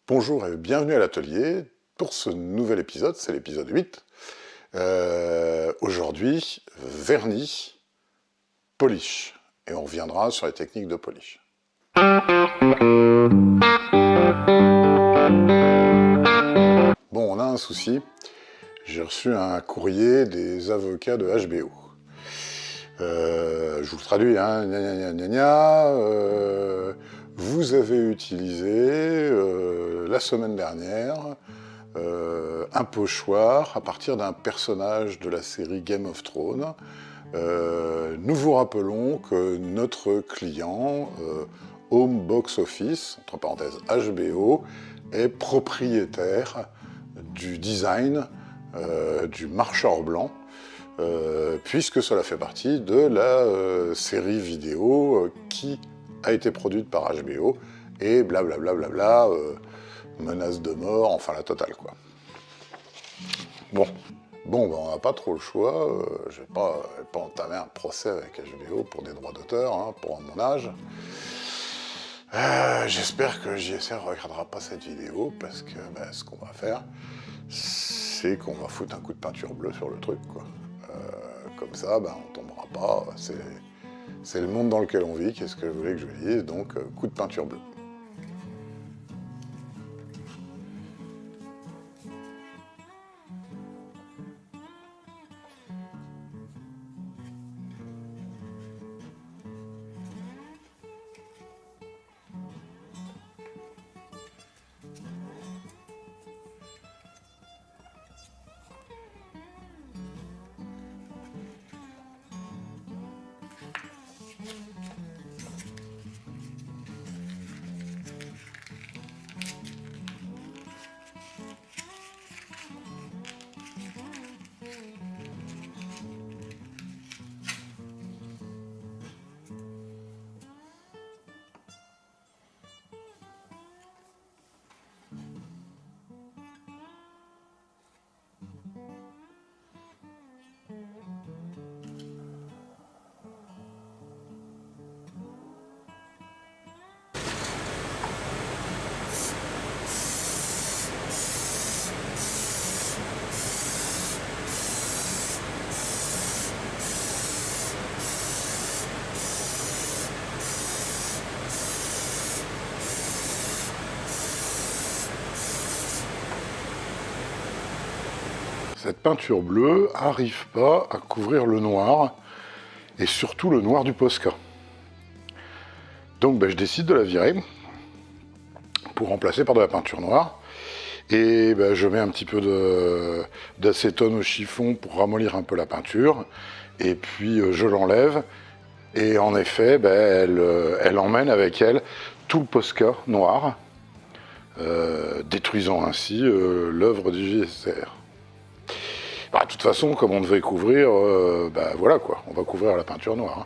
Bonjour et bienvenue à l'atelier pour ce nouvel épisode, c'est l'épisode 8. Aujourd'hui, vernis, polish. Et on reviendra sur les techniques de polish. Bon, on a un souci. J'ai reçu un courrier des avocats de HBO. Je vous le traduis, hein. Vous avez utilisé la semaine dernière un pochoir à partir d'un personnage de la série Game of Thrones. Nous vous rappelons que notre client, Home Box Office, entre parenthèses HBO, est propriétaire du design du marcheur blanc, puisque cela fait partie de la série vidéo qui a été produite par HBO, et blablabla, menace de mort, enfin la totale quoi. Bon, ben, on n'a pas trop le choix, je vais pas entamer un procès avec HBO pour des droits d'auteur, hein, pour mon âge. J'espère que JSR ne regardera pas cette vidéo, parce que ce qu'on va faire, c'est qu'on va foutre un coup de peinture bleue sur le truc, quoi. Comme ça, on tombera pas, c'est le monde dans lequel on vit, qu'est-ce que vous voulez que je vous dise, donc coup de peinture bleue. Cette peinture bleue n'arrive pas à couvrir le noir, et surtout le noir du Posca. Donc je décide de la virer, pour remplacer par de la peinture noire, et je mets un petit peu d'acétone au chiffon pour ramollir un peu la peinture, et puis je l'enlève, et en effet, elle emmène avec elle tout le Posca noir, détruisant ainsi l'œuvre du JSR. De toute façon, comme on devait couvrir, voilà quoi, on va couvrir la peinture noire. Hein.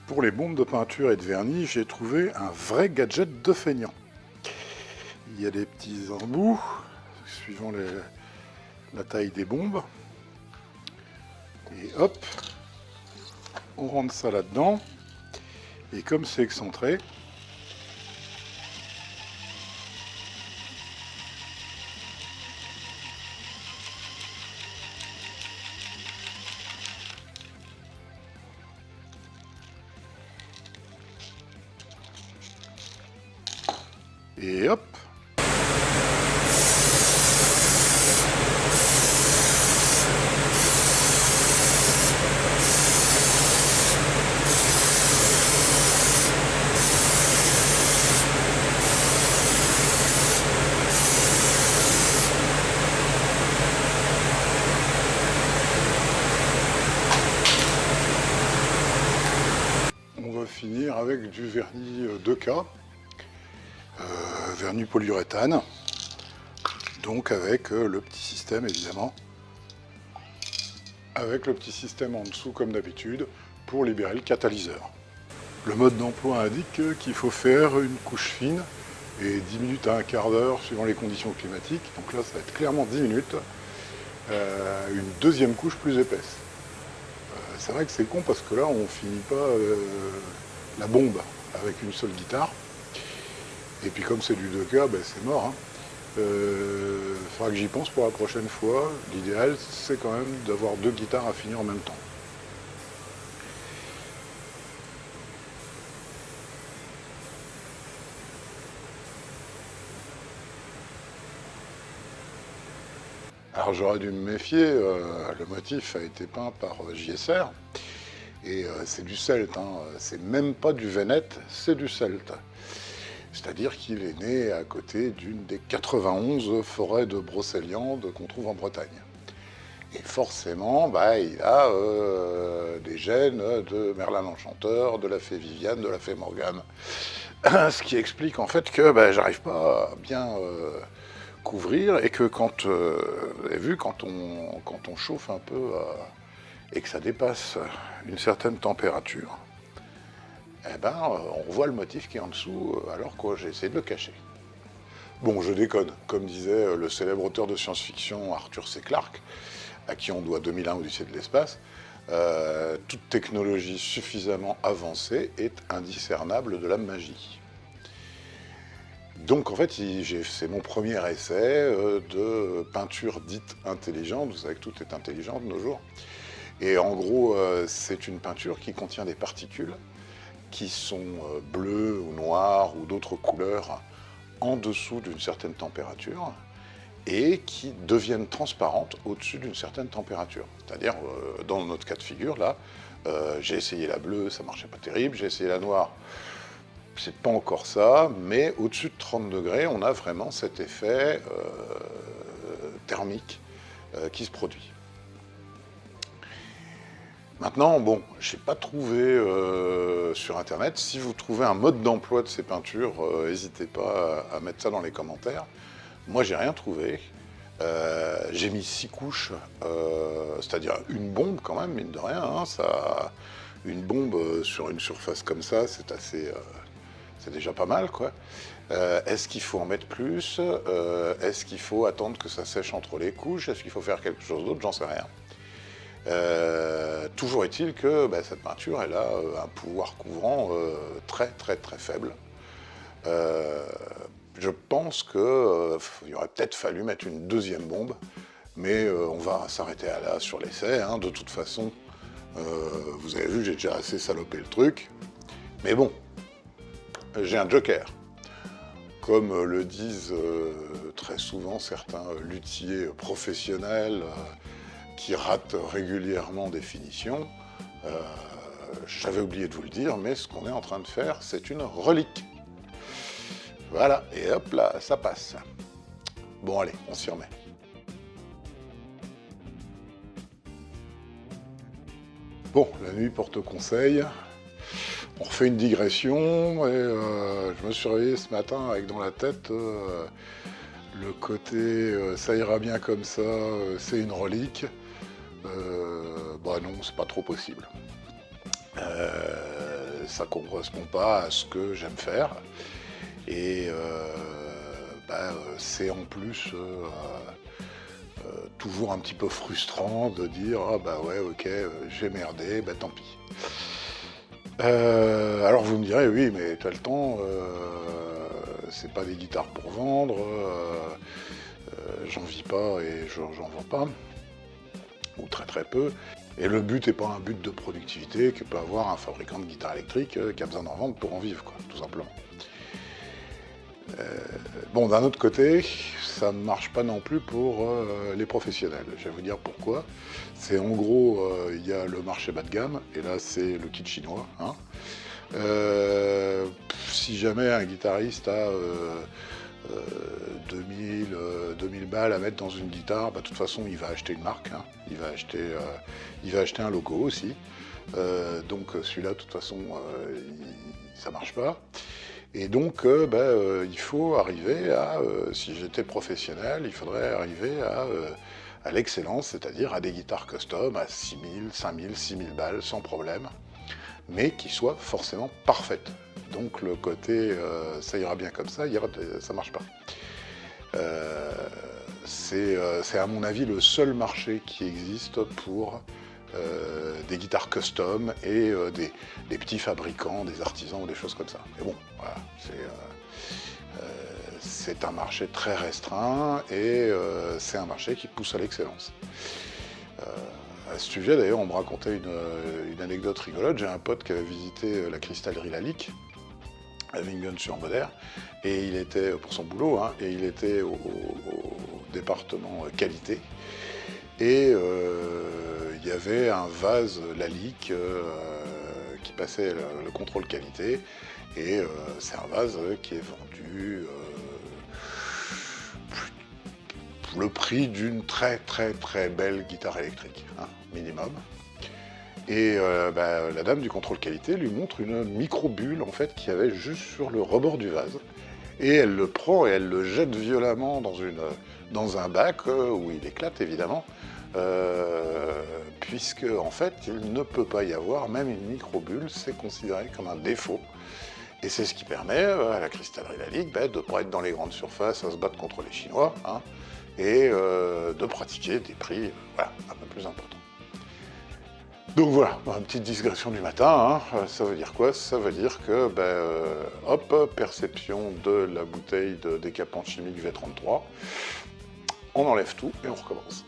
Pour les bombes de peinture et de vernis, j'ai trouvé un vrai gadget de feignant. Il y a des petits embouts, suivant la taille des bombes. Et hop, on rentre ça là-dedans. Et comme c'est excentré, et hop. On va finir avec du vernis 2K. Vernis polyuréthane, donc avec le petit système évidemment, avec le petit système en dessous comme d'habitude pour libérer le catalyseur. Le mode d'emploi indique qu'il faut faire une couche fine et 10 minutes à un quart d'heure suivant les conditions climatiques, donc là ça va être clairement 10 minutes, une deuxième couche plus épaisse. C'est vrai que c'est con parce que là on finit pas la bombe avec une seule guitare. Et puis comme c'est du 2K, c'est mort. Hein. Faudra que j'y pense pour la prochaine fois. L'idéal, c'est quand même d'avoir 2 guitares à finir en même temps. Alors j'aurais dû me méfier, le motif a été peint par JSR, et c'est du celte, hein. C'est même pas du Vénète, c'est du celte. C'est-à-dire qu'il est né à côté d'une des 91 forêts de brocéliande qu'on trouve en Bretagne. Et forcément, il a des gènes de Merlin l'Enchanteur, de la fée Viviane, de la fée Morgane. Ce qui explique en fait que j'arrive pas à bien couvrir, et que quand on chauffe un peu et que ça dépasse une certaine température, on voit le motif qui est en dessous, alors que j'ai essayé de le cacher. Bon, je déconne, comme disait le célèbre auteur de science-fiction Arthur C. Clarke, à qui on doit 2001 Odyssée de l'espace, toute technologie suffisamment avancée est indiscernable de la magie. Donc en fait, c'est mon premier essai de peinture dite intelligente. Vous savez que tout est intelligent de nos jours. Et en gros, c'est une peinture qui contient des particules qui sont bleues ou noires ou d'autres couleurs en dessous d'une certaine température et qui deviennent transparentes au-dessus d'une certaine température. C'est-à-dire, dans notre cas de figure, là, j'ai essayé la bleue, ça marchait pas terrible, j'ai essayé la noire, c'est pas encore ça, mais au-dessus de 30 degrés, on a vraiment cet effet thermique qui se produit. Maintenant, bon, j'ai pas trouvé sur Internet. Si vous trouvez un mode d'emploi de ces peintures, n'hésitez pas à mettre ça dans les commentaires. Moi, j'ai rien trouvé. J'ai mis 6 couches, c'est-à-dire une bombe quand même, mine de rien. Hein, une bombe sur une surface comme ça, c'est assez... c'est déjà pas mal, quoi. Est-ce qu'il faut en mettre plus? Est-ce qu'il faut attendre que ça sèche entre les couches? Est-ce qu'il faut faire quelque chose d'autre? J'en sais rien. Toujours est-il que cette peinture, elle a un pouvoir couvrant très très très faible. Je pense qu'il aurait peut-être fallu mettre une deuxième bombe, mais on va s'arrêter à là sur l'essai. Hein. De toute façon, vous avez vu, j'ai déjà assez salopé le truc. Mais bon, j'ai un joker. Comme le disent très souvent certains luthiers professionnels qui ratent régulièrement des finitions, j'avais oublié de vous le dire, mais ce qu'on est en train de faire, c'est une relique. Voilà, et hop là, ça passe. Bon allez, on s'y remet. Bon, la nuit porte conseil. On refait une digression, et je me suis réveillé ce matin avec dans la tête le côté ça ira bien comme ça, c'est une relique. Non, c'est pas trop possible. Ça correspond pas à ce que j'aime faire. Et c'est en plus toujours un petit peu frustrant de dire « Ah bah ouais, ok, j'ai merdé, tant pis ». Alors vous me direz « Oui, mais t'as le temps, c'est pas des guitares pour vendre, j'en vis pas et j'en vends pas, ou très très peu. Et le but n'est pas un but de productivité que peut avoir un fabricant de guitare électrique qui a besoin d'en vendre pour en vivre, quoi, tout simplement. » Bon, d'un autre côté, ça ne marche pas non plus pour les professionnels. Je vais vous dire pourquoi. C'est en gros, il y a le marché bas de gamme, et là c'est le kit chinois. Hein. Si jamais un guitariste a 2000 balles à mettre dans une guitare, de toute façon il va acheter une marque, hein. Il va acheter un logo aussi. Donc celui-là, de toute façon, ça marche pas. Et donc, il faut arriver à, si j'étais professionnel, il faudrait arriver à l'excellence, c'est-à-dire à des guitares custom à 6 000, 5 000, 6 000 balles, sans problème, mais qui soient forcément parfaites. Donc le côté ça ira bien comme ça, ça marche pas. C'est à mon avis le seul marché qui existe pour des guitares custom et des petits fabricants, des artisans ou des choses comme ça. Mais bon, voilà, c'est un marché très restreint et c'est un marché qui pousse à l'excellence. À ce sujet, d'ailleurs, on me racontait une anecdote rigolote. J'ai un pote qui avait visité la cristallerie Lalique, à Vingen-sur-Moder, et il était, pour son boulot, hein, et il était au département qualité. Et il y avait un vase Lalique qui passait le contrôle qualité, et c'est un vase qui est vendu le prix d'une très très très belle guitare électrique, hein, minimum. Et la dame du contrôle qualité lui montre une micro-bulle en fait qu'il y avait juste sur le rebord du vase. Et elle le prend et elle le jette violemment dans un bac où il éclate évidemment, puisque en fait il ne peut pas y avoir même une micro-bulle, c'est considéré comme un défaut. Et c'est ce qui permet à la cristallerie Lalique de ne pas être dans les grandes surfaces à se battre contre les Chinois, hein, et de pratiquer des prix voilà, un peu plus importants. Donc voilà, une petite digression du matin, hein. Ça veut dire quoi? Ça veut dire que, hop, perception de la bouteille de décapant chimique V33, on enlève tout et on recommence.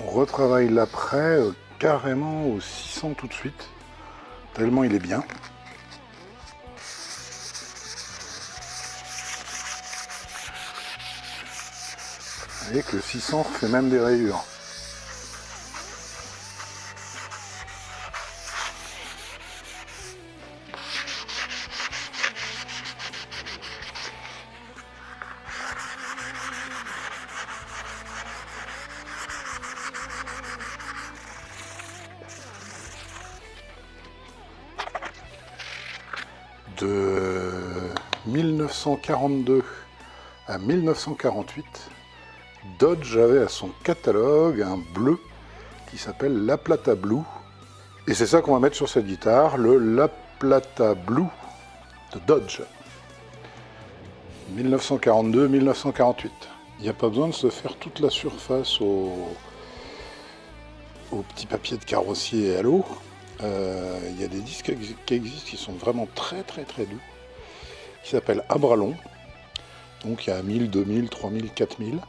On retravaille l'après carrément au 600 tout de suite, tellement il est bien. Vous voyez que le 600 fait même des rayures. De 1942 à 1948, Dodge avait à son catalogue un bleu qui s'appelle La Plata Blue. Et c'est ça qu'on va mettre sur cette guitare, le La Plata Blue de Dodge. 1942-1948. Il n'y a pas besoin de se faire toute la surface au petit papier de carrossier et à l'eau. Il y a des disques qui existent qui sont vraiment très très très doux, qui s'appellent Abralon. Donc il y a 1000, 2000, 3000, 4000.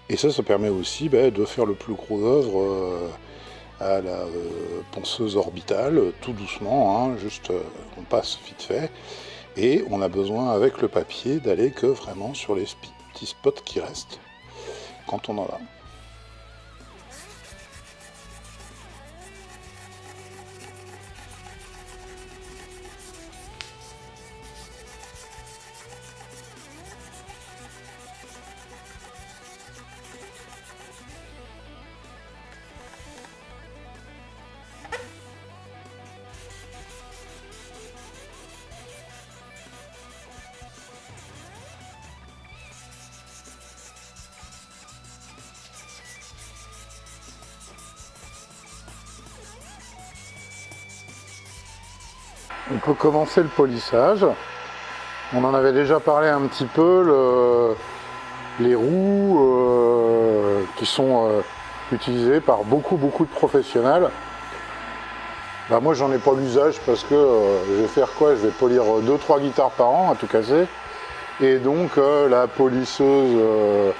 Et ça permet aussi de faire le plus gros œuvre à la ponceuse orbitale, tout doucement, hein, juste on passe vite fait. Et on a besoin avec le papier d'aller que vraiment sur les petits spots qui restent. quand on en a. On peut commencer le polissage. On en avait déjà parlé un petit peu, les roues qui sont utilisées par beaucoup de professionnels. Bah, moi j'en ai pas l'usage parce que je vais faire quoi? Je vais polir 2-3 guitares par an à tout casser. Et donc la polisseuse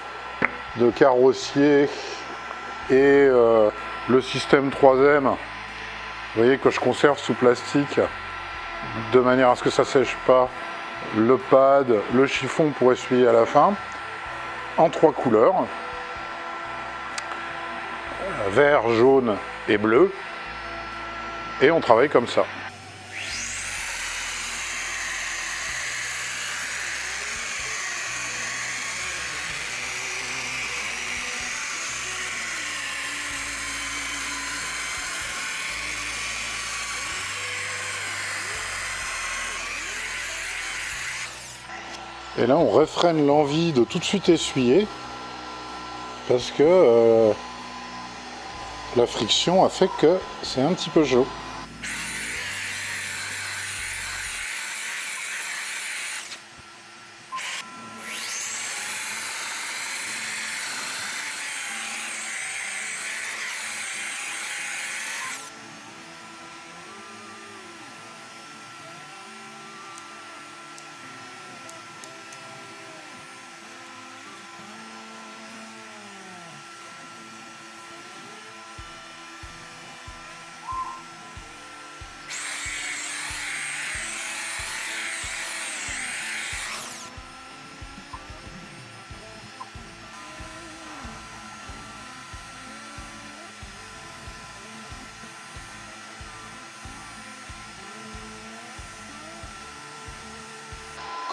de carrossier et le système 3M, vous voyez, que je conserve sous plastique de manière à ce que ça sèche pas, le pad, le chiffon pour essuyer à la fin, en 3 couleurs, vert, jaune et bleu, et on travaille comme ça. Et là, on réfrène l'envie de tout de suite essuyer parce que la friction a fait que c'est un petit peu chaud.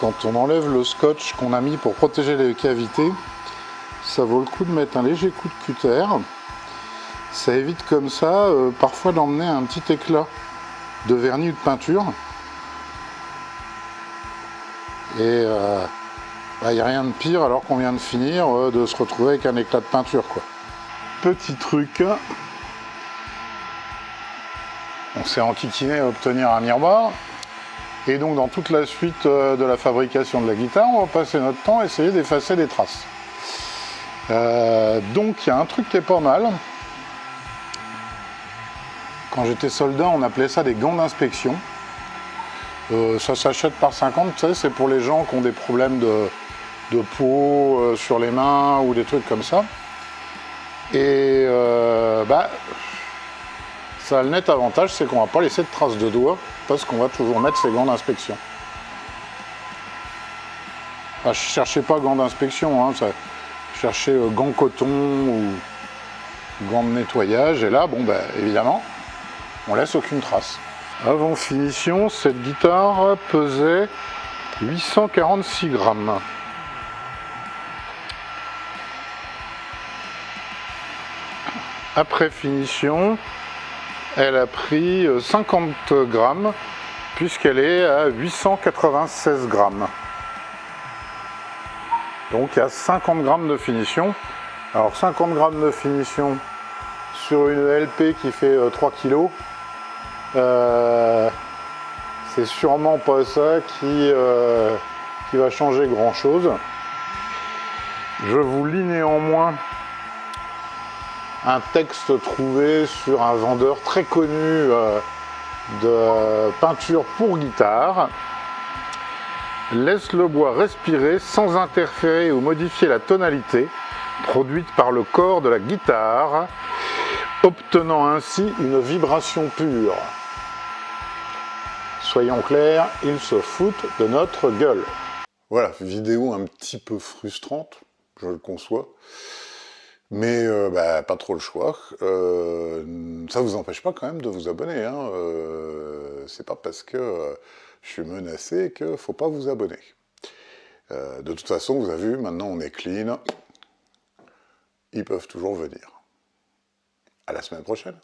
Quand on enlève le scotch qu'on a mis pour protéger les cavités, ça vaut le coup de mettre un léger coup de cutter. Ça évite comme ça parfois d'emmener un petit éclat de vernis ou de peinture. Et il n'y a rien de pire alors qu'on vient de finir de se retrouver avec un éclat de peinture, quoi. Petit truc, on s'est enquiquiné à obtenir un miroir. Et donc dans toute la suite de la fabrication de la guitare, on va passer notre temps à essayer d'effacer les traces. Donc il y a un truc qui est pas mal. Quand j'étais soldat, on appelait ça des gants d'inspection. Ça s'achète par 50, tu sais, c'est pour les gens qui ont des problèmes de peau sur les mains ou des trucs comme ça. Et ça a le net avantage, c'est qu'on va pas laisser de traces de doigts parce qu'on va toujours mettre ces gants d'inspection. Je cherchais pas gants d'inspection, hein, je cherchais gants coton ou gants de nettoyage, et là, évidemment, on laisse aucune trace. Avant finition, cette guitare pesait 846 grammes. Après finition, elle a pris 50 grammes puisqu'elle est à 896 grammes. Donc il y a 50 grammes de finition. Alors 50 grammes de finition sur une LP qui fait 3 kg, c'est sûrement pas ça qui va changer grand chose. Je vous lis néanmoins un texte trouvé sur un vendeur très connu de peinture pour guitare. Laisse le bois respirer sans interférer ou modifier la tonalité produite par le corps de la guitare, obtenant ainsi une vibration pure. Soyons clairs, ils se foutent de notre gueule. Voilà, vidéo un petit peu frustrante, je le conçois. Mais pas trop le choix. Ça vous empêche pas quand même de vous abonner, hein. C'est pas parce que je suis menacé qu'il faut pas vous abonner. De toute façon, vous avez vu, maintenant on est clean. Ils peuvent toujours venir. À la semaine prochaine.